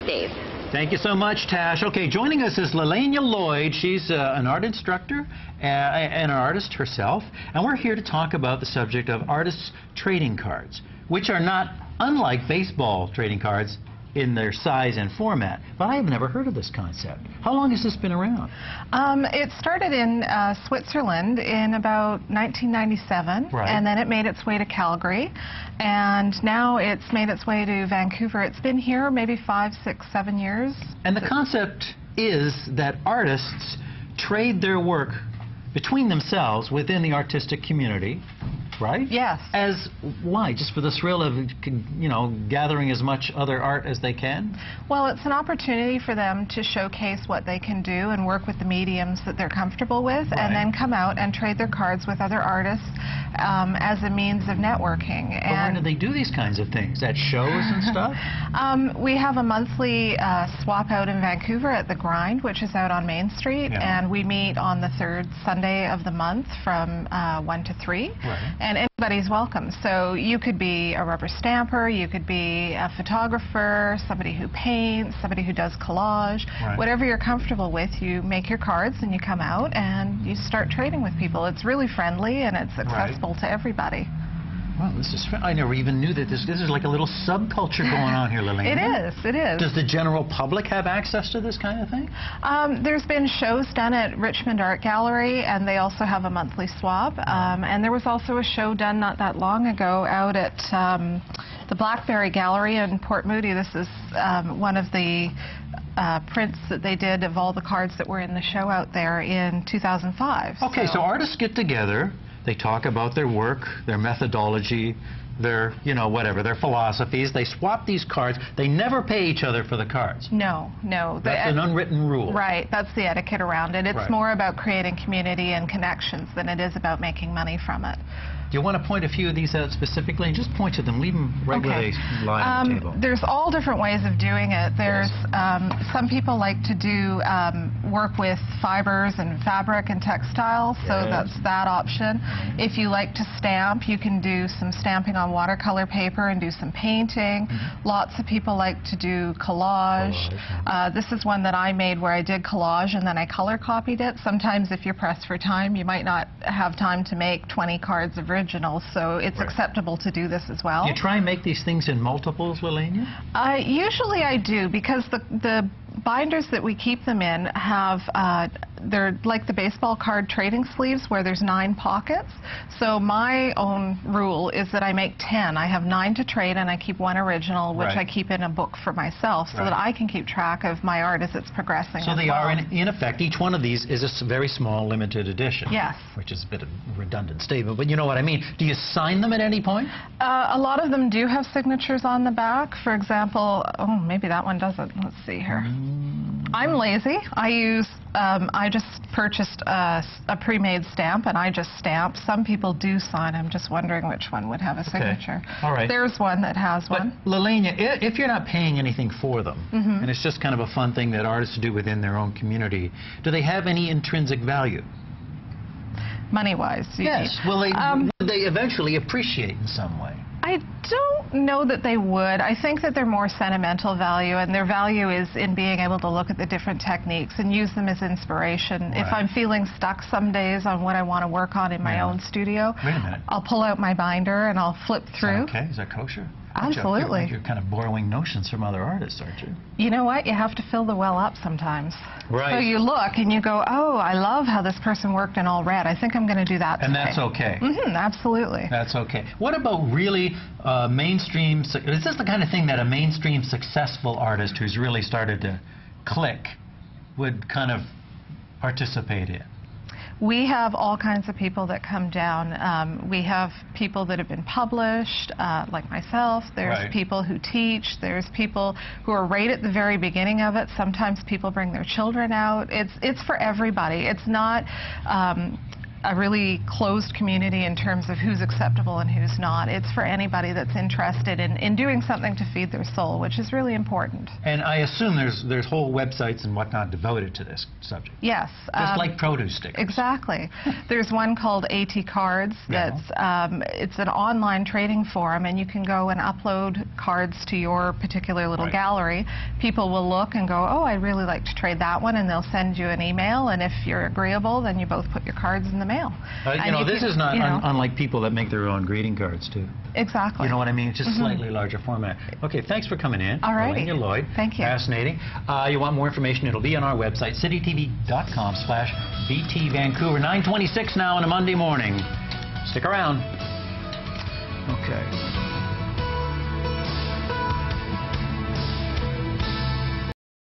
Dave. Thank you so much, Tash. Okay, joining us is Lelania Lloyd. She's an art instructor and an artist herself, and we're here to talk about the subject of artists' trading cards, which are not unlike baseball trading cards in their size and format. But I have never heard of this concept. How long has this been around? It started in Switzerland in about 1997, right. And then it made its way to Calgary, and now it's made its way to Vancouver. It's been here maybe 5, 6, 7 years. And the concept is that artists trade their work between themselves within the artistic community, right? Yes. As why? Just for the thrill of, you know, gathering as much other art as they can? Well, it's an opportunity for them to showcase what they can do and work with the mediums that they're comfortable with, right. And then come out and trade their cards with other artists as a means of networking. But where do they do these kinds of things? At shows and stuff? We have a monthly swap out in Vancouver at The Grind, which is out on Main Street, yeah. And we meet on the third Sunday of the month from 1 to 3. Right. And anybody's welcome. So you could be a rubber stamper, you could be a photographer, somebody who paints, somebody who does collage. Right. Whatever you're comfortable with, you make your cards and you come out and you start trading with people. It's really friendly and it's accessible to everybody. Well, this is, I never even knew that this is like a little subculture going on here, Lelania. It is. Does the general public have access to this kind of thing? There's been shows done at Richmond Art Gallery, and they also have a monthly swap. And there was also a show done not that long ago out at the Blackberry Gallery in Port Moody. This is one of the prints that they did of all the cards that were in the show out there in 2005. Okay, so artists get together. They talk about their work, their methodology, their, you know, whatever, their philosophies. They swap these cards. They never pay each other for the cards. No. That's an unwritten rule. Right, that's the etiquette around it. It's more about creating community and connections than it is about making money from it. Do you want to point a few of these out specifically? Just point to them. Leave them right where they lie on the table. There's all different ways of doing it. There's some people like to do work with fibers and fabric and textiles, so that's that option. If you like to stamp, you can do some stamping on watercolor paper and do some painting. Lots of people like to do collage. This is one that I made where I did collage and then I color copied it. Sometimes if you're pressed for time, you might not have time to make 20 cards of original, so it's acceptable to do this as well. Do you try and make these things in multiples, Lelania? Usually I do, because the binders that we keep them in have, they're like the baseball card trading sleeves where there's 9 pockets. So my own rule is that I make 10. I have 9 to trade and I keep 1 original, which I keep in a book for myself so that I can keep track of my art as it's progressing. So they are, in effect, each one of these is a very small limited edition. Yes. Which is a bit of a redundant statement, but you know what I mean. Do you sign them at any point? A lot of them do have signatures on the back. For example, oh, maybe that one doesn't. Let's see here. I'm lazy. I just purchased a pre-made stamp and I just stamp. Some people do sign. I'm just wondering which one would have a signature. All right. There's one that has one. But Lelania, if you're not paying anything for them, and it's just kind of a fun thing that artists do within their own community, do they have any intrinsic value? Money-wise? Yes. Will they eventually appreciate in some way? I don't know that they would. I think that they're more sentimental value, and their value is in being able to look at the different techniques and use them as inspiration. If I'm feeling stuck some days on what I want to work on in my own studio, I'll pull out my binder and I'll flip through. Okay, is that kosher? Absolutely. You're kind of borrowing notions from other artists, aren't you? You know what? You have to fill the well up sometimes. Right. So you look and you go, oh, I love how this person worked in all red. I think I'm going to do that today. And that's okay. Absolutely. That's okay. What about really mainstream? Is this the kind of thing that a mainstream successful artist who's really started to click would kind of participate in? We have all kinds of people that come down. We have people that have been published, like myself. There's people who teach. There's people who are right at the very beginning of it. Sometimes people bring their children out. It's for everybody. It's not a really closed community in terms of who's acceptable and who's not. It's for anybody that's interested in doing something to feed their soul, which is really important. And I assume there's whole websites and whatnot devoted to this subject. Yes. Just like produce stickers. Exactly. There's one called ATCs that's it's an online trading forum, and you can go and upload cards to your particular little gallery. People will look and go, oh, I'd really like to trade that one, and they'll send you an email, and if you're agreeable, then you both put your cards in the mail. You know, this is not unlike people that make their own greeting cards, too. Exactly. You know what I mean? It's just slightly larger format. Okay, thanks for coming in. All righty. Lelania Lloyd. Thank you. Fascinating. You want more information, it'll be on our website, citytv.com/VT Vancouver. 9:26 now on a Monday morning. Stick around. Okay.